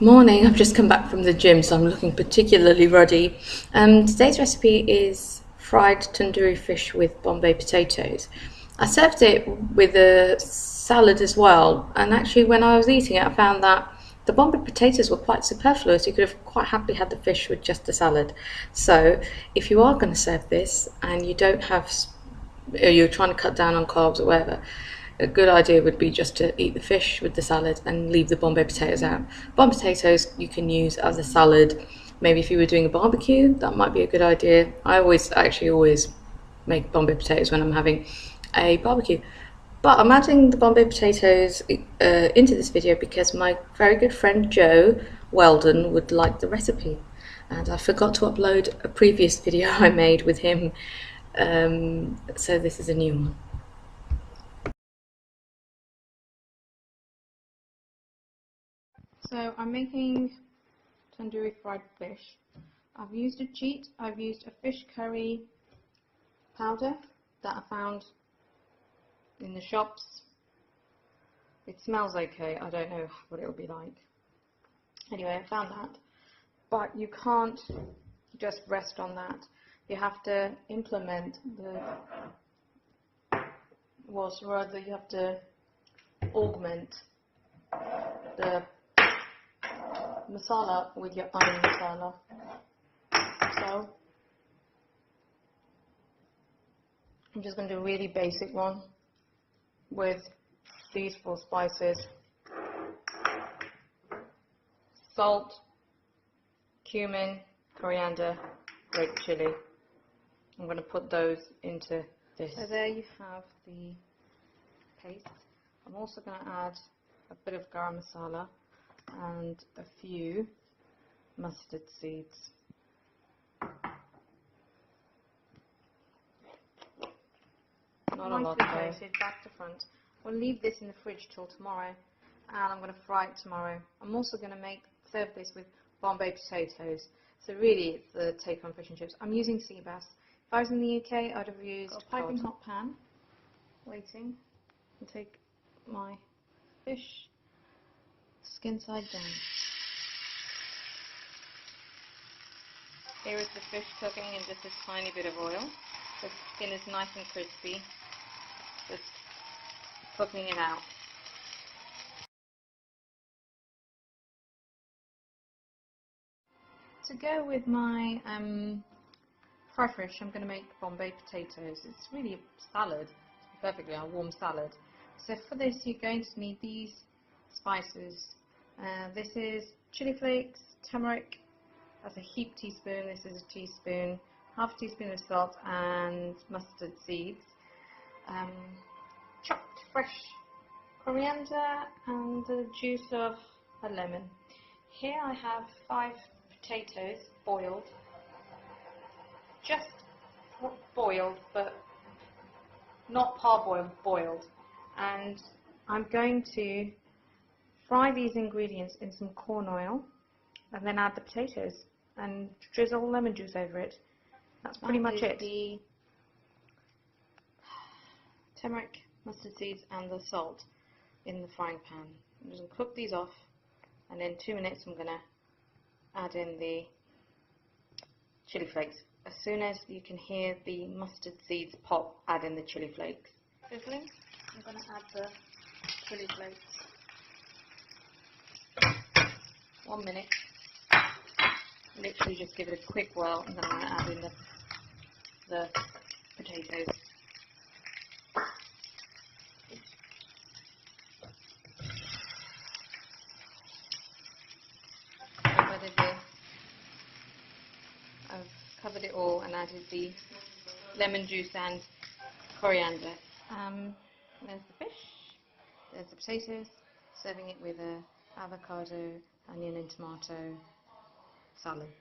Morning, I've just come back from the gym, so I'm looking particularly ruddy. Today's recipe is fried tandoori fish with bombay potatoes. I served it with a salad as well, and actually, when I was eating it, I found that the bombay potatoes were quite superfluous. You could have quite happily had the fish with just the salad. So, if you are going to serve this and you don't have you're trying to cut down on carbs or whatever, a good idea would be just to eat the fish with the salad and leave the bombay potatoes out. Bombay potatoes you can use as a salad. Maybe if you were doing a barbecue, that might be a good idea. I always make bombay potatoes when I'm having a barbecue. But I'm adding the bombay potatoes into this video because my very good friend Joe Weldon would like the recipe. And I forgot to upload a previous video I made with him, so this is a new one. So I'm making tandoori fried fish. I've used a cheat. I've used a fish curry powder that I found in the shops. It smells okay. I don't know what it'll be like. Anyway, I found that. But you can't just rest on that. You have to implement you have to augment the masala with your own masala. So I'm just going to do a really basic one with these 4 spices: salt, cumin, coriander, red chili. I'm going to put those into this. So there you have the paste. I'm also going to add a bit of garam masala and a few mustard seeds. Not a lot though. Back to front. We'll leave this in the fridge till tomorrow, and I'm going to fry it tomorrow. I'm also going to serve this with bombay potatoes. So really, it's the take-home fish and chips. I'm using sea bass. If I was in the UK, I'd have used a piping hot pan. Waiting. And take my fish skin side down. Here is the fish cooking in just a tiny bit of oil. The skin is nice and crispy. Just cooking it out. To go with my fried fish, I'm going to make bombay potatoes. It's really a salad, perfectly a warm salad. So for this, you're going to need these spices. This is chili flakes, turmeric. That's a heaped teaspoon. This is a teaspoon. Half a teaspoon of salt and mustard seeds. Chopped fresh coriander and the juice of a lemon. Here I have 5 potatoes boiled, just boiled, but not parboiled, boiled. And I'm going to fry these ingredients in some corn oil and then add the potatoes and drizzle lemon juice over it. That's pretty much it. The turmeric, mustard seeds and the salt in the frying pan. I'm just going to cook these off, and in 2 minutes I'm going to add in the chili flakes. As soon as you can hear the mustard seeds pop, add in the chili flakes. Sizzling, I'm going to add the chili flakes. 1 minute. Literally just give it a quick whirl, and then I'm going to add in the potatoes. I've covered it all and added the lemon juice and coriander. There's the fish, there's the potatoes, serving it with a avocado, onion and tomato salad.